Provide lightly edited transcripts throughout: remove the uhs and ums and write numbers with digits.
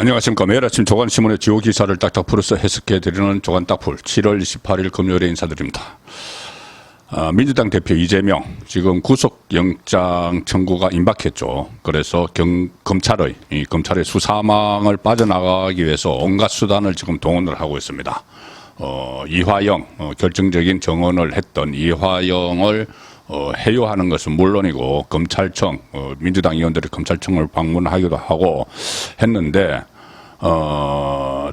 안녕하십니까. 매일 아침 조간신문의 주요 기사를 딱딱 풀어서 해석해드리는 조간딱풀 7월 28일 금요일에 인사드립니다. 민주당 대표 이재명 지금 구속영장 청구가 임박했죠. 그래서 검찰의 수사망을 빠져나가기 위해서 온갖 수단을 지금 동원을 하고 있습니다. 이화영 결정적인 정언을 했던 이화영을 해요하는 것은 물론이고 검찰청 민주당 의원들이 검찰청을 방문하기도 하고 했는데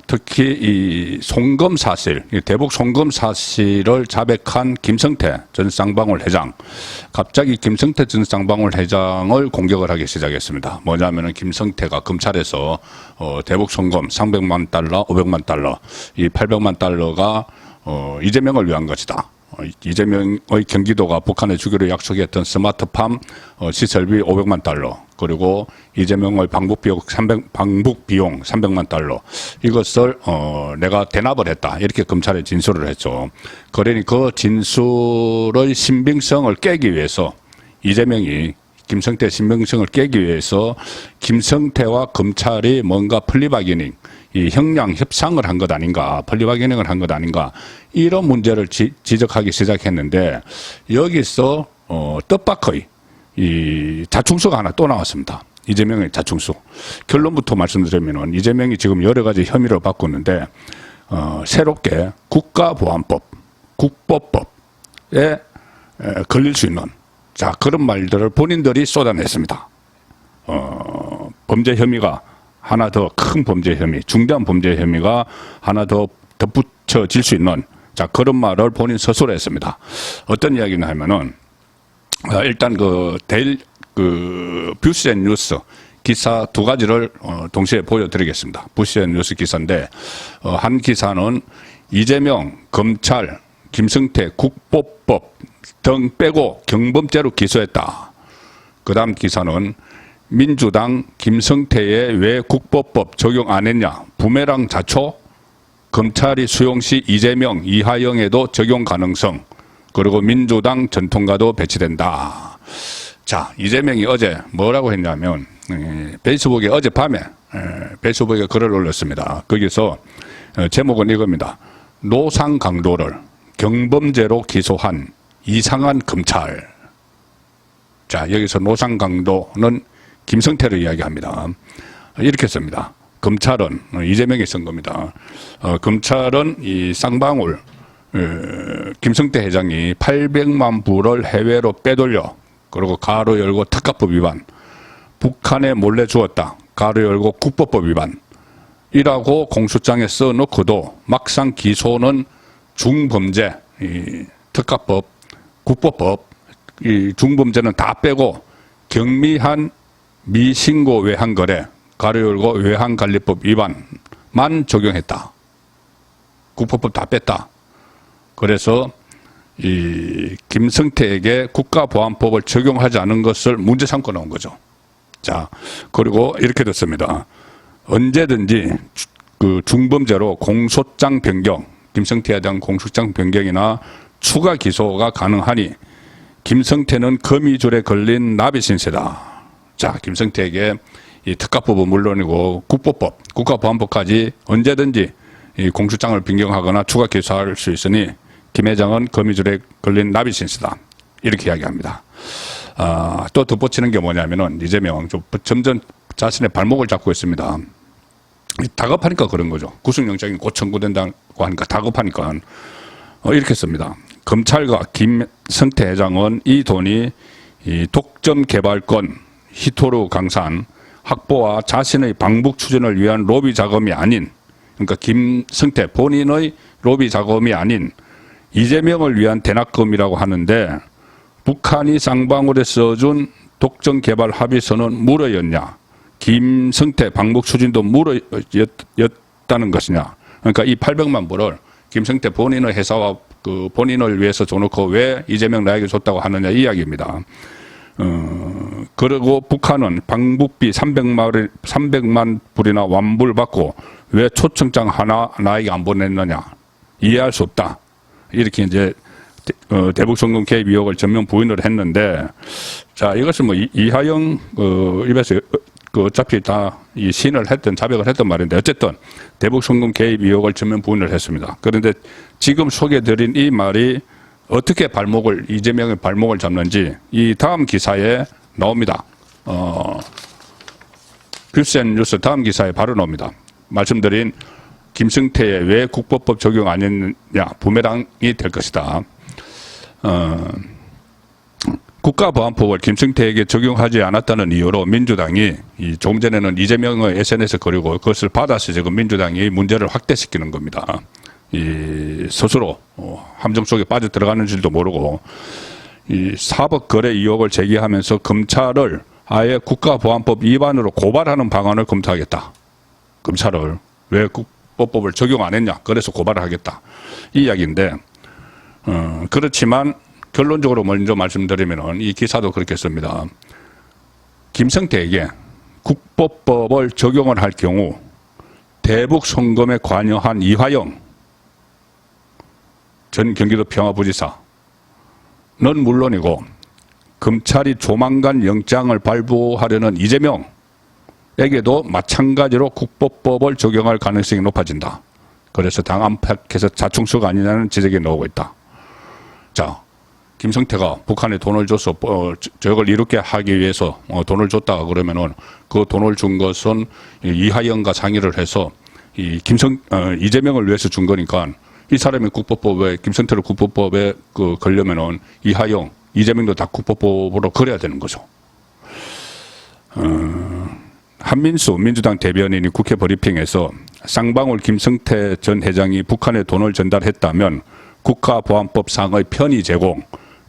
특히 이 송금 사실, 대북 송금 사실을 자백한 김성태 전 쌍방울 회장, 갑자기 김성태 전 쌍방울 회장을 공격을 하기 시작했습니다. 뭐냐면은 김성태가 검찰에서 대북 송금 300만 달러, 500만 달러, 이 800만 달러가 이재명을 위한 것이다. 이재명의 경기도가 북한에 주기로 약속했던 스마트팜 시설비 500만 달러, 그리고 이재명의 방북 비용 300만 달러, 이것을 내가 대납을 했다, 이렇게 검찰에 진술을 했죠. 그러니 그 진술의 신빙성을 깨기 위해서 이재명이 김성태 신빙성을 깨기 위해서 김성태와 검찰이 뭔가 플리바게닝, 이 형량 협상을 한 것 아닌가, 플리바게닝을 한 것 아닌가, 이런 문제를 지적하기 시작했는데, 여기서 뜻밖의 이 자충수가 하나 또 나왔습니다. 이재명의 자충수. 결론부터 말씀드리면은 이재명이 지금 여러 가지 혐의를 받고 있는데 새롭게 국가보안법, 국보법에 걸릴 수 있는 그런 말들을 본인들이 쏟아냈습니다. 범죄 혐의가 하나 더 큰 범죄 혐의, 중대한 범죄 혐의가 하나 더 덧붙여질 수 있는 그런 말을 본인 스스로 했습니다. 어떤 이야기냐 하면은 일단 뷰스앤뉴스 기사 두 가지를 동시에 보여드리겠습니다. 뷰스앤뉴스 기사인데 한 기사는 이재명, 검찰, 김성태 국보법 등 빼고 경범죄로 기소했다. 그 다음 기사는 민주당 김성태에 왜 국보법 적용 안 했냐, 부메랑 자초, 검찰이 수용시 이재명, 이화영에도 적용 가능성, 그리고 민주당 전통가도 배치된다. 자, 이재명이 어제 뭐라고 했냐면 페이스북에 어젯밤에 페이스북에 글을 올렸습니다. 거기서 제목은 이겁니다. 노상 강도를 경범죄로 기소한 이상한 검찰. 자, 여기서 노상 강도는 김성태를 이야기합니다. 이렇게 씁니다. 검찰은 이재명이 쓴 겁니다. 검찰은 이 쌍방울 김성태 회장이 800만 불을 해외로 빼돌려, 그리고 가로 열고 특가법 위반, 북한에 몰래 주었다, 가로 열고 국보법 위반 이라고 공소장에 써놓고도 막상 기소는 중범죄, 이 특가법, 국보법, 이 중범죄는 다 빼고 경미한 미신고 외환거래, 가로 열고 외환관리법 위반만 적용했다. 국보법 다 뺐다. 그래서 이 김성태에게 국가보안법을 적용하지 않은 것을 문제 삼고 나온 거죠. 자, 그리고 이렇게 됐습니다. 언제든지 그 중범죄로 공소장 변경, 김성태에 대한 공소장 변경이나 추가 기소가 가능하니 김성태는 거미줄에 걸린 나비 신세다. 자, 김성태에게 이 특가법은 물론이고 국보법, 국가보안법까지 언제든지 이 공소장을 변경하거나 추가 기소할 수 있으니 김 회장은 거미줄에 걸린 나비 신세다. 이렇게 이야기합니다. 또 덧붙이는 게 뭐냐면은 이재명 점점 자신의 발목을 잡고 있습니다. 다급하니까 그런 거죠. 구속영장이 곧 청구된다고 하니까 다급하니까 이렇게 씁니다. 검찰과 김성태 회장은 이 돈이 이 독점 개발권 히토르 강산 확보와 자신의 방북 추진을 위한 로비 자금이 아닌, 그러니까 김성태 본인의 로비 자금이 아닌 이재명을 위한 대납금이라고 하는데, 북한이 쌍방울에 써준 독점 개발 합의서는 물어였냐, 김성태 방북 추진도 물어였다는 것이냐. 그러니까 이 800만 불을 김성태 본인의 회사와 그 본인을 위해서 줘놓고 왜 이재명 나에게 줬다고 하느냐, 이 이야기입니다. 그리고 북한은 방북비 300만 불이나 완불 받고 왜 초청장 하나 나에게 안 보냈느냐, 이해할 수 없다. 이렇게 이제 대북 송금 개입 의혹을 전면 부인을 했는데, 자, 이것은 뭐 이화영 입에서 그 어차피 다 이 시인을 했던 자백을 했던 말인데 어쨌든 대북 송금 개입 의혹을 전면 부인을 했습니다. 그런데 지금 소개드린 이 말이 어떻게 이재명의 발목을 잡는지 이 다음 기사에 나옵니다. 뷰센 뉴스 다음 기사에 바로 나옵니다. 말씀드린 김승태의 왜 국보법 적용 안 했느냐 부메랑이 될 것이다. 국가보안법을 김승태에게 적용하지 않았다는 이유로 민주당이 조금 전에는 이재명의 SNS 거리고 그것을 받아서 지금 민주당이 문제를 확대시키는 겁니다. 스스로 함정 속에 빠져들어가는 줄도 모르고 이 사법 거래 의혹을 제기하면서 검찰을 아예 국가보안법 위반으로 고발하는 방안을 검토하겠다. 검찰을 왜 국보법을 적용 안 했냐. 그래서 고발을 하겠다. 이 이야기인데 그렇지만 결론적으로 먼저 말씀드리면 이 기사도 그렇게 씁니다. 김성태에게 국보법을 적용을 할 경우 대북 송금에 관여한 이화영 전 경기도 평화부지사는 물론이고 검찰이 조만간 영장을 발부하려는 이재명에게도 마찬가지로 국보법을 적용할 가능성이 높아진다. 그래서 당 안팎에서 자충수가 아니냐는 지적이 나오고 있다. 자, 김성태가 북한에 돈을 줘서 저걸 이렇게 하기 위해서 돈을 줬다 그러면은 그 돈을 준 것은 이하영과 상의를 해서 이재명을 위해서 준 거니까 이 사람이 국보법에 김성태를 국보법에 걸려면은 이하영, 이재명도 다 국보법으로 걸어야 되는 거죠. 한민수 민주당 대변인이 국회 브리핑에서 쌍방울 김성태 전 회장이 북한에 돈을 전달했다면 국가보안법 상의 편의 제공,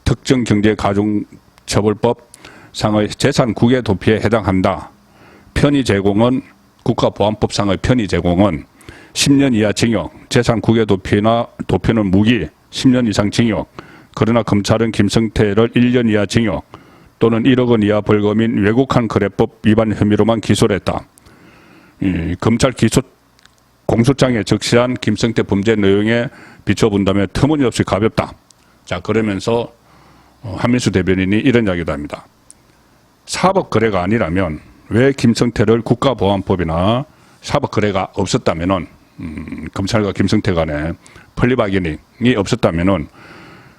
특정경제가중처벌법 상의 재산 국외 도피에 해당한다. 편의 제공은 국가보안법 상의 편의 제공은 10년 이하 징역, 재산 국외 도피는 무기 10년 이상 징역. 그러나 검찰은 김성태를 1년 이하 징역 또는 1억 원 이하 벌금인 외국한 거래법 위반 혐의로만 기소를 했다. 검찰 공소장에 적시한 김성태 범죄 내용에 비춰본다면 터무니없이 가볍다. 자, 그러면서 한민수 대변인이 이런 이야기도 합니다. 사법 거래가 아니라면 왜 김성태를 국가보안법이나 사법 거래가 없었다면은 검찰과 김성태 간에 플리바게닝이 없었다면은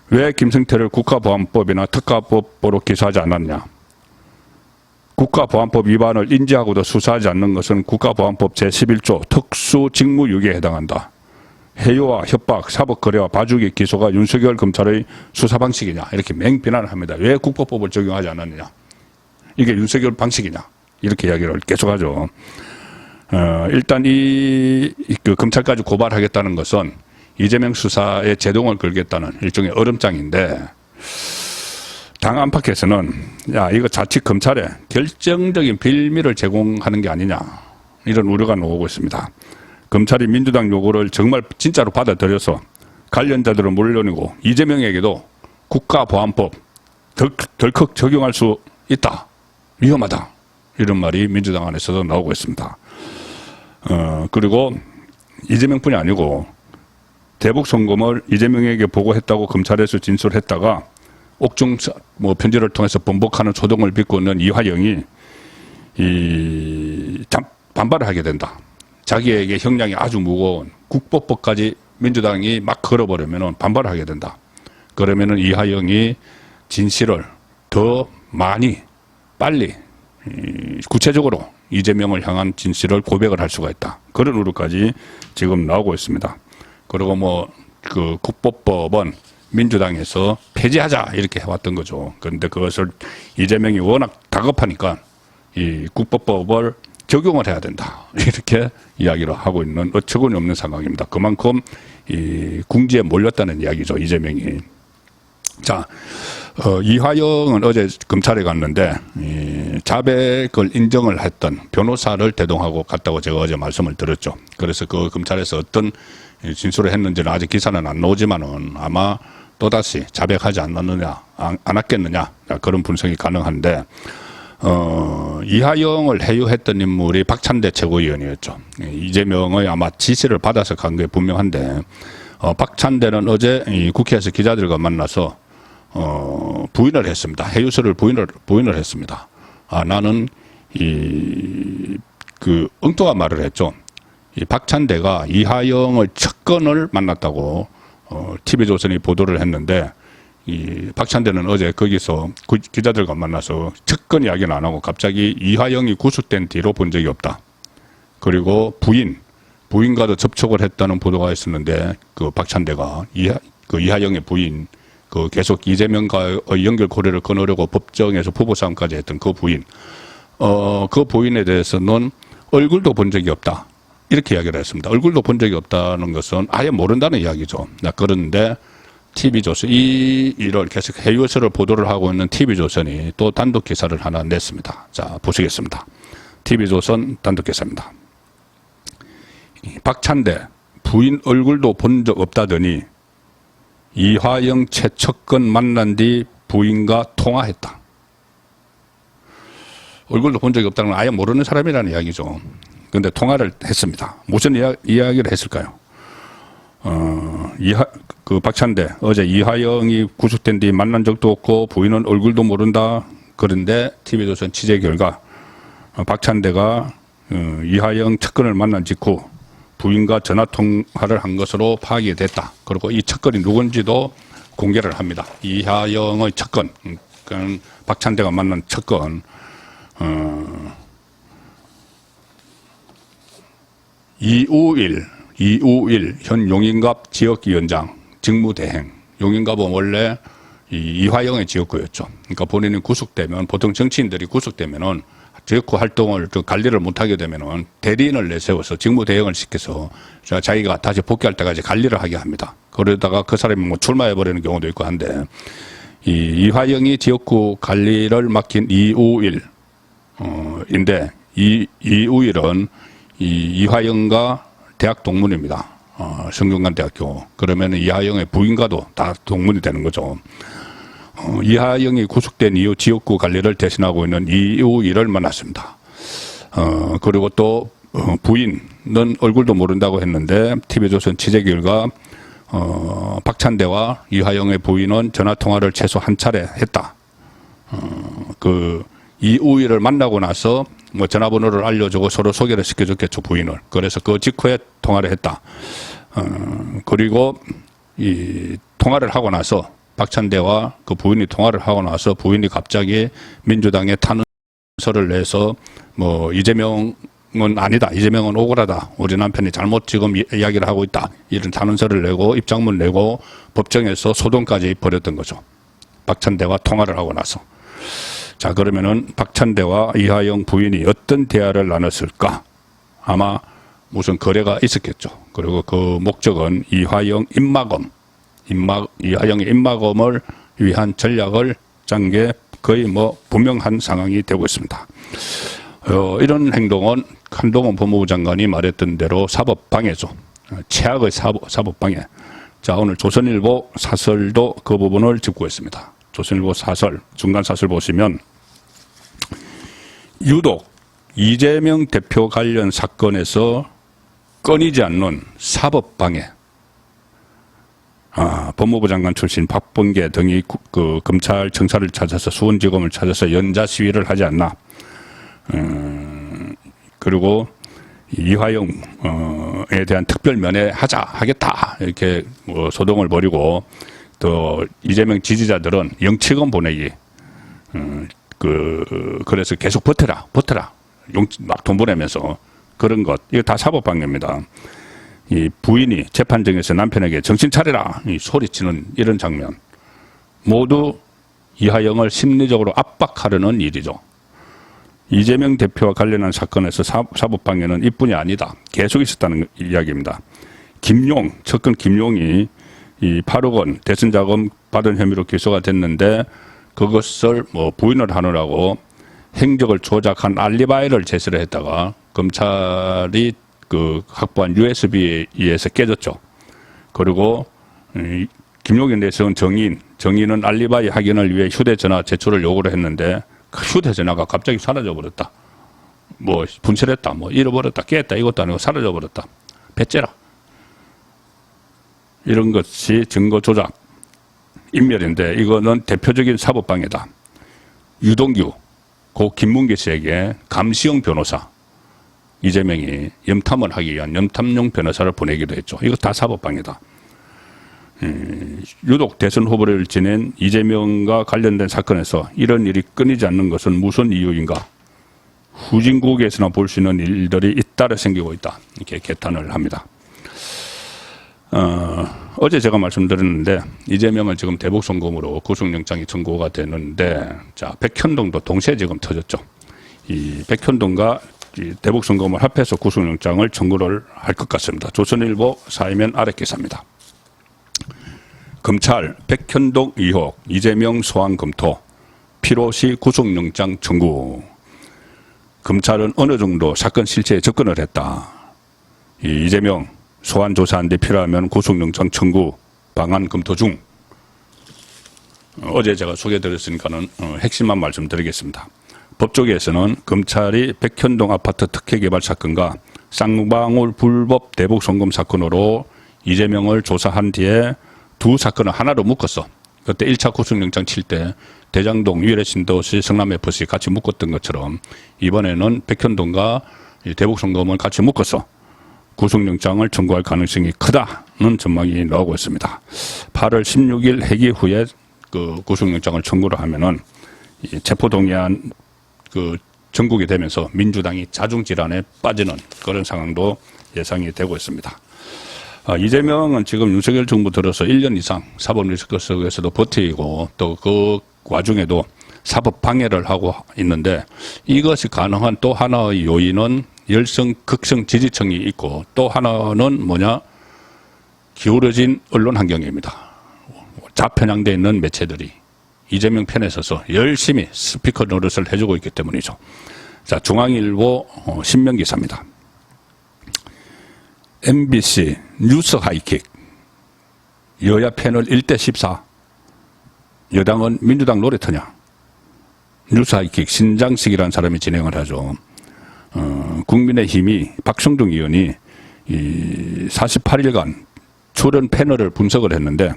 왜 김성태를 국가보안법이나 특가법으로 기소하지 않았냐? 국가보안법 위반을 인지하고도 수사하지 않는 것은 국가보안법 제11조 특수직무유기에 해당한다. 해요와 협박, 사법거래와 봐주기 기소가 윤석열 검찰의 수사 방식이냐 이렇게 맹비난을 합니다. 왜 국보법을 적용하지 않았느냐. 이게 윤석열 방식이냐 이렇게 이야기를 계속하죠. 일단 검찰까지 고발하겠다는 것은 이재명 수사에 제동을 걸겠다는 일종의 얼음장인데 당 안팎에서는 야 이거 자칫 검찰에 결정적인 빌미를 제공하는 게 아니냐 이런 우려가 나오고 있습니다. 검찰이 민주당 요구를 정말 진짜로 받아들여서 관련자들을 물러내고 이재명에게도 국가보안법 덜컥 적용할 수 있다. 위험하다. 이런 말이 민주당 안에서도 나오고 있습니다. 그리고 이재명뿐이 아니고 대북 송금을 이재명에게 보고했다고 검찰에서 진술했다가 옥중 편지를 통해서 번복하는 소동을 빚고 있는 이화영이 반발을 하게 된다. 자기에게 형량이 아주 무거운 국보법까지 민주당이 막 걸어버리면 반발을 하게 된다. 그러면은 이화영이 진실을 더 많이 빨리 구체적으로 이재명을 향한 진실을 고백을 할 수가 있다. 그런 우려까지 지금 나오고 있습니다. 그리고 그 국보법은 민주당에서 폐지하자 이렇게 해왔던 거죠. 그런데 그것을 이재명이 워낙 다급하니까 이 국보법을 적용을 해야 된다. 이렇게 이야기를 하고 있는 어처구니 없는 상황입니다. 그만큼 이 궁지에 몰렸다는 이야기죠. 이재명이. 자, 이화영은 어제 검찰에 갔는데 자백을 인정을 했던 변호사를 대동하고 갔다고 제가 어제 말씀을 드렸죠. 그래서 그 검찰에서 어떤 진술을 했는지는 아직 기사는 안 나오지만은 아마 또다시 자백하지 않았겠느냐 그런 분석이 가능한데 이화영을 해유했던 인물이 박찬대 최고위원이었죠. 이재명의 아마 지시를 받아서 간 게 분명한데 박찬대는 어제 국회에서 기자들과 만나서 부인을 했습니다. 해유서를 부인을 했습니다. 나는 엉뚱한 말을 했죠. 이 박찬대가 이하영의 측근을 만났다고 TV조선이 보도를 했는데, 이 박찬대는 어제 거기서 기자들과 만나서 측근 이야기는 안 하고 갑자기 이하영이 구속된 뒤로 본 적이 없다. 그리고 부인과도 접촉을 했다는 보도가 있었는데, 그 박찬대가 이하영의 부인, 그 계속 이재명과의 연결 고리를 끊으려고 법정에서 부부 싸움까지 했던 그 부인, 그 부인에 대해서는 얼굴도 본 적이 없다. 이렇게 이야기를 했습니다. 얼굴도 본 적이 없다는 것은 아예 모른다는 이야기죠. 그런데 TV조선, 이를 계속 해외에서 보도를 하고 있는 TV조선이 또 단독 기사를 하나 냈습니다. 자, 보시겠습니다. TV조선 단독 기사입니다. 박찬대, 부인 얼굴도 본 적 없다더니 이화영 최측근 만난 뒤 부인과 통화했다. 얼굴도 본 적이 없다는 건 아예 모르는 사람이라는 이야기죠. 그런데 통화를 했습니다. 무슨 이야기를 했을까요? 박찬대, 어제 이화영이 구속된 뒤 만난 적도 없고 부인은 얼굴도 모른다. 그런데 TV조선 취재 결과 박찬대가 이화영 측근을 만난 직후 부인과 전화 통화를 한 것으로 파악이 됐다. 그리고 이 측근이 누군지도 공개를 합니다. 이화영의 측근, 그러니까 박찬대가 만난 측근, 이우일 현 용인갑 지역위원장 직무대행. 용인갑은 원래 이화영의 지역구였죠. 그러니까 본인이 구속되면, 보통 정치인들이 구속되면은 지역구 활동을 관리를 못하게 되면은 대리인을 내세워서 직무대행을 시켜서 자기가 다시 복귀할 때까지 관리를 하게 합니다. 그러다가 그 사람이 뭐 출마해버리는 경우도 있고 한데, 이화영이 지역구 관리를 맡긴 이우일인데, 이우일은 이화영과 대학 동문입니다. 성균관대학교. 그러면 이화영의 부인과도 다 동문이 되는 거죠. 이하영이 구속된 이후 지역구 관리를 대신하고 있는 이우일을 만났습니다. 그리고 또 부인은 얼굴도 모른다고 했는데 TV조선 취재 결과 박찬대와 이하영의 부인은 전화통화를 최소 한 차례 했다. 이우일을 만나고 나서 뭐 전화번호를 알려주고 서로 소개를 시켜줬겠죠, 부인을. 그래서 그 직후에 통화를 했다. 그리고 이 통화를 하고 나서 박찬대와 그 부인이 통화를 하고 나서 부인이 갑자기 민주당에 탄원서를 내서 뭐 이재명은 아니다. 이재명은 억울하다. 우리 남편이 잘못 지금 이야기를 하고 있다. 이런 탄원서를 내고 입장문 내고 법정에서 소동까지 벌였던 거죠. 박찬대와 통화를 하고 나서. 자, 그러면은 박찬대와 이하영 부인이 어떤 대화를 나눴을까? 아마 무슨 거래가 있었겠죠. 그리고 그 목적은 이하영의 입막음을 위한 전략을 짠 게 거의 뭐 분명한 상황이 되고 있습니다. 이런 행동은 한동훈 법무부 장관이 말했던 대로 사법방해죠. 최악의 사법방해. 자, 오늘 조선일보 사설도 그 부분을 짚고 있습니다. 조선일보 사설, 중간 사설 보시면 유독 이재명 대표 관련 사건에서 끊이지 않는 사법방해. 법무부 장관 출신 박범계 등이 그 검찰 청사를 찾아서 수원지검을 찾아서 연자 시위를 하지 않나. 그리고 이화영에 대한 특별 면회하겠다 이렇게 뭐 소동을 벌이고, 또 이재명 지지자들은 영치금 보내기. 그래서 계속 버텨라. 막 돈 보내면서 그런 것. 이거 다 사법방해입니다. 이 부인이 재판정에서 남편에게 정신 차려라 이 소리치는 이런 장면, 모두 이하영을 심리적으로 압박하려는 일이죠. 이재명 대표와 관련한 사건에서 사법방해는 이뿐이 아니다. 계속 있었다는 이야기입니다. 측근 김용이 이 8억 원 대선 자금 받은 혐의로 기소가 됐는데, 그것을 뭐 부인을 하느라고 행적을 조작한 알리바이를 제시를 했다가 검찰이 확보한 USB에 의해서 깨졌죠. 그리고 김용인 내세운 정의는 알리바이 확인을 위해 휴대전화 제출을 요구를 했는데 그 휴대전화가 갑자기 사라져버렸다. 뭐 분실했다, 뭐 잃어버렸다, 깼다, 이것도 아니고 사라져버렸다. 배째라. 이런 것이 증거 조작, 인멸인데 이거는 대표적인 사법방해다. 유동규 고 김문기 씨에게 감시용 변호사 이재명이 염탐을 하기 위한 염탐용 변호사를 보내기도 했죠. 이거 다 사법방해다. 유독 대선 후보를 지낸 이재명과 관련된 사건에서 이런 일이 끊이지 않는 것은 무슨 이유인가? 후진국에서나 볼 수 있는 일들이 잇따라 생기고 있다. 이렇게 개탄을 합니다. 어제 제가 말씀드렸는데 이재명은 지금 대북송금으로 구속영장이 청구가 되는데 자 백현동도 동시에 지금 터졌죠. 이 백현동과 이 대북송금을 합해서 구속영장을 청구를 할 것 같습니다. 조선일보 사회면 아래 기사입니다. 검찰 백현동 의혹 이재명 소환 검토 필요시 구속영장 청구. 검찰은 어느 정도 사건 실체에 접근을 했다. 이재명 소환 조사한 데 필요하면 구속영장 청구 방안 검토 중. 어제 제가 소개해드렸으니까는 핵심만 말씀드리겠습니다. 법조계에서는 검찰이 백현동 아파트 특혜 개발 사건과 쌍방울 불법 대북송금 사건으로 이재명을 조사한 뒤에 두 사건을 하나로 묶었어. 그때 1차 구속영장 칠 때 대장동, 유일신도시, 성남FC 같이 묶었던 것처럼 이번에는 백현동과 대북송금을 같이 묶었어. 구속영장을 청구할 가능성이 크다는 전망이 나오고 있습니다. 8월 16일 회기 후에 그 구속영장을 청구를 하면은 체포동의안 그 전국이 되면서 민주당이 자중질환에 빠지는 그런 상황도 예상이 되고 있습니다. 이재명은 지금 윤석열 정부 들어서 1년 이상 사법 리스크 속에서도 버티고 또 그 와중에도 사법 방해를 하고 있는데 이것이 가능한 또 하나의 요인은 열성, 극성 지지층이 있고 또 하나는 뭐냐? 기울어진 언론 환경입니다. 좌편향되어 있는 매체들이 이재명 편에 서서 열심히 스피커 노릇을 해주고 있기 때문이죠. 자, 중앙일보 신명 기사입니다. MBC 뉴스 하이킥 여야 패널 1대 14 여당은 민주당 노래터냐. 뉴스 하이킥 신장식이라는 사람이 진행을 하죠. 국민의힘이 박성중 의원이 이 48일간 출연 패널을 분석을 했는데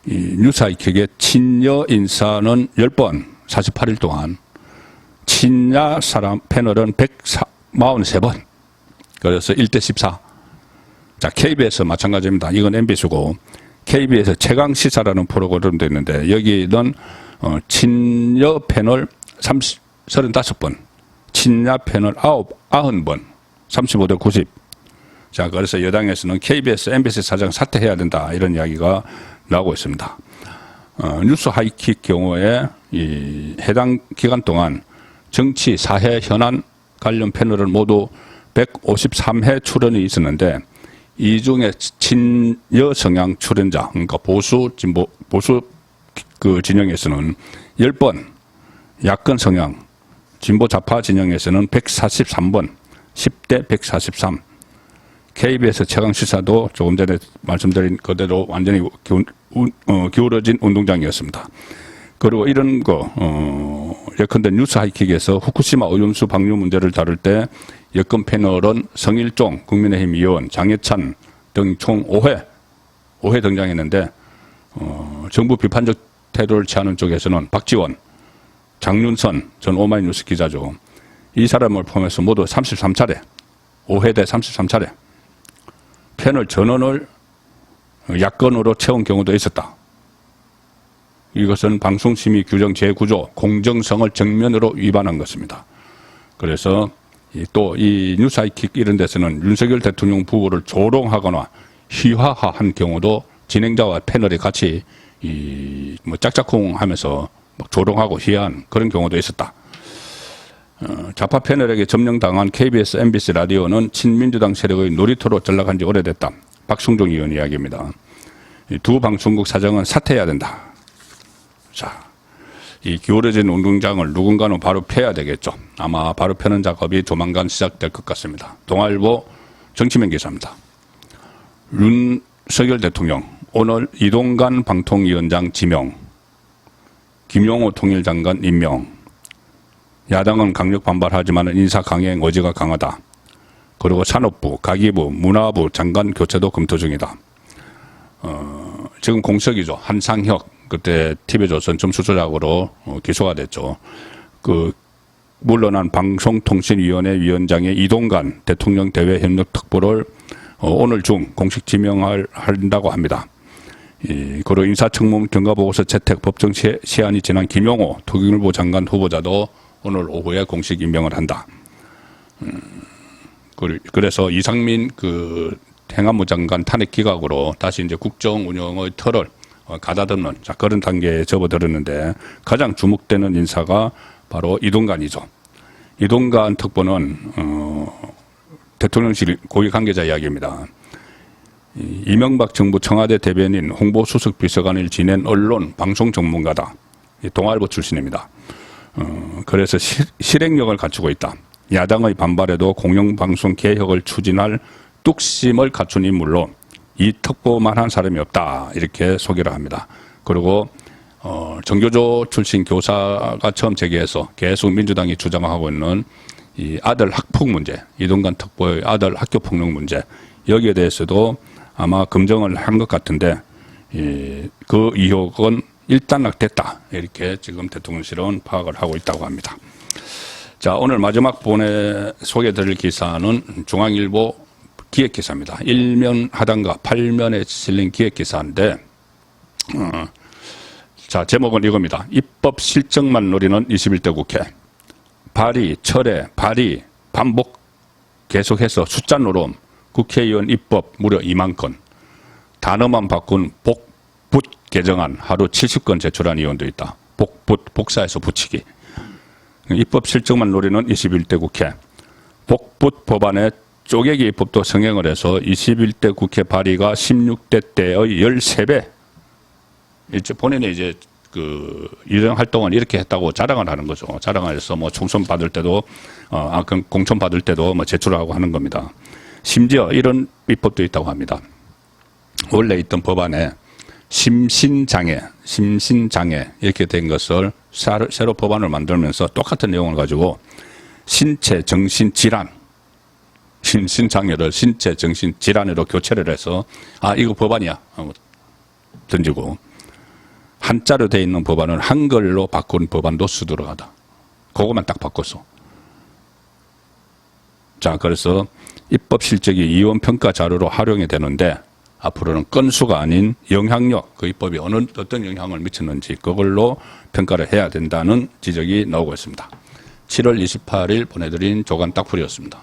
이 뉴스 하이킥의 친여 인사는 10번 48일 동안 친야 사람 패널은 143번 그래서 1대 14. 자, KBS 마찬가지입니다. 이건 MBC고 KBS 최강시사라는 프로그램도 있는데 여기는 친여 패널 35번 친야 패널 90번 35대 90. 자, 그래서 여당에서는 KBS, MBC 사장 사퇴해야 된다 이런 이야기가 나오고 있습니다. 뉴스 하이킥 경우에 이 해당 기간 동안 정치, 사회, 현안 관련 패널을 모두 153회 출연이 있었는데 이 중에 친여 성향 출연자, 그러니까 보수, 진보, 보수 그 진영에서는 10번, 야권 성향, 진보 좌파 진영에서는 143번, 10대 143. KBS 최강시사도 조금 전에 말씀드린 그대로 완전히 기울어진 운동장이었습니다. 그리고 이런 거, 예컨대 뉴스 하이킥에서 후쿠시마 오염수 방류 문제를 다룰 때 여권 패널은 성일종 국민의힘 의원, 장해찬 등 총 5회 등장했는데, 정부 비판적 태도를 취하는 쪽에서는 박지원, 장윤선 전 오마이뉴스 기자죠. 이 사람을 포함해서 모두 33차례, 5회 대 33차례 패널 전원을 야권으로 채운 경우도 있었다. 이것은 방송심의 규정 제9조 공정성을 정면으로 위반한 것입니다. 그래서 또 이 뉴스 하이킥 이런 데서는 윤석열 대통령 부부를 조롱하거나 희화화한 경우도 진행자와 패널이 같이 뭐 짝짝꿍 하면서 조롱하고 희화한 그런 경우도 있었다. 좌파 패널에게 점령당한 KBS, MBC 라디오는 친민주당 세력의 놀이터로 전락한 지 오래됐다. 박성종 의원 이야기입니다. 두 방송국 사장은 사퇴해야 된다. 자, 이 기울어진 운동장을 누군가는 바로 펴야 되겠죠. 아마 바로 펴는 작업이 조만간 시작될 것 같습니다. 동아일보 정치면 기사입니다. 윤석열 대통령 오늘 이동관 방통위원장 지명, 김용호 통일장관 임명. 야당은 강력 반발하지만 인사 강행 의지가 강하다. 그리고 산업부, 가기부, 문화부 장관 교체도 검토 중이다. 지금 공석이죠. 한상혁 그때 TV조선 점수 조작으로 기소가 됐죠. 그 물러난 방송통신위원회 위원장의 이동관 대통령 대외 협력 특보를 오늘 중 공식 지명한다고 합니다. 그리고 인사청문 경과보고서 채택 법정 시한이 지난 김용호 통일부 장관 후보자도 오늘 오후에 공식 임명을 한다. 그래서 이상민 행안부 장관 탄핵 기각으로 다시 이제 국정 운영의 틀을 가다듬는 그런 단계에 접어들었는데 가장 주목되는 인사가 바로 이동관이죠. 이동관 특보는 대통령실 고위 관계자 이야기입니다. 이명박 정부 청와대 대변인 홍보수석 비서관을 지낸 언론 방송 전문가다. 동아일보 출신입니다. 그래서 실행력을 갖추고 있다. 야당의 반발에도 공영방송 개혁을 추진할 뚝심을 갖춘 인물로 이 특보만 한 사람이 없다. 이렇게 소개를 합니다. 그리고 정교조 출신 교사가 처음 제기해서 계속 민주당이 주장하고 있는 이 아들 학폭 문제, 이동관 특보의 아들 학교 폭력 문제, 여기에 대해서도 아마 검증을 한 것 같은데 그 의혹은 일단락됐다. 이렇게 지금 대통령실은 파악을 하고 있다고 합니다. 자, 오늘 마지막 소개드릴 기사는 중앙일보 기획기사입니다. 1면 하단과 8면에 실린 기획기사인데 자, 제목은 이겁니다. 입법 실정만 노리는 21대 국회. 발의, 철회, 발의, 반복 계속해서 숫자 노름, 국회의원 입법 무려 2만 건, 단어만 바꾼 복붙 개정안 하루 70건 제출한 의원도 있다. 복사해서 붙이기. 입법 실정만 노리는 21대 국회. 복붙 법안에 쪼개기 입법도 성행을 해서 21대 국회 발의가 16대 때의 13배. 이제 본인이 이제 이런 활동을 이렇게 했다고 자랑을 하는 거죠. 자랑을 해서 뭐 총선 받을 때도, 공천 받을 때도 뭐 제출하고 하는 겁니다. 심지어 이런 입법도 있다고 합니다. 원래 있던 법안에 심신장애 이렇게 된 것을 새로 법안을 만들면서 똑같은 내용을 가지고 신체 정신 질환, 심신장애를 신체 정신 질환으로 교체를 해서 이거 법안이야 던지고, 한자로 되어 있는 법안을 한글로 바꾼 법안도 수두룩하다. 그것만 딱 바꿨어. 자, 그래서 입법 실적이 의원 평가 자료로 활용이 되는데 앞으로는 건수가 아닌 영향력, 그 입법이 어떤 영향을 미쳤는지 그걸로 평가를 해야 된다는 지적이 나오고 있습니다. 7월 28일 보내드린 조간 딱풀이었습니다.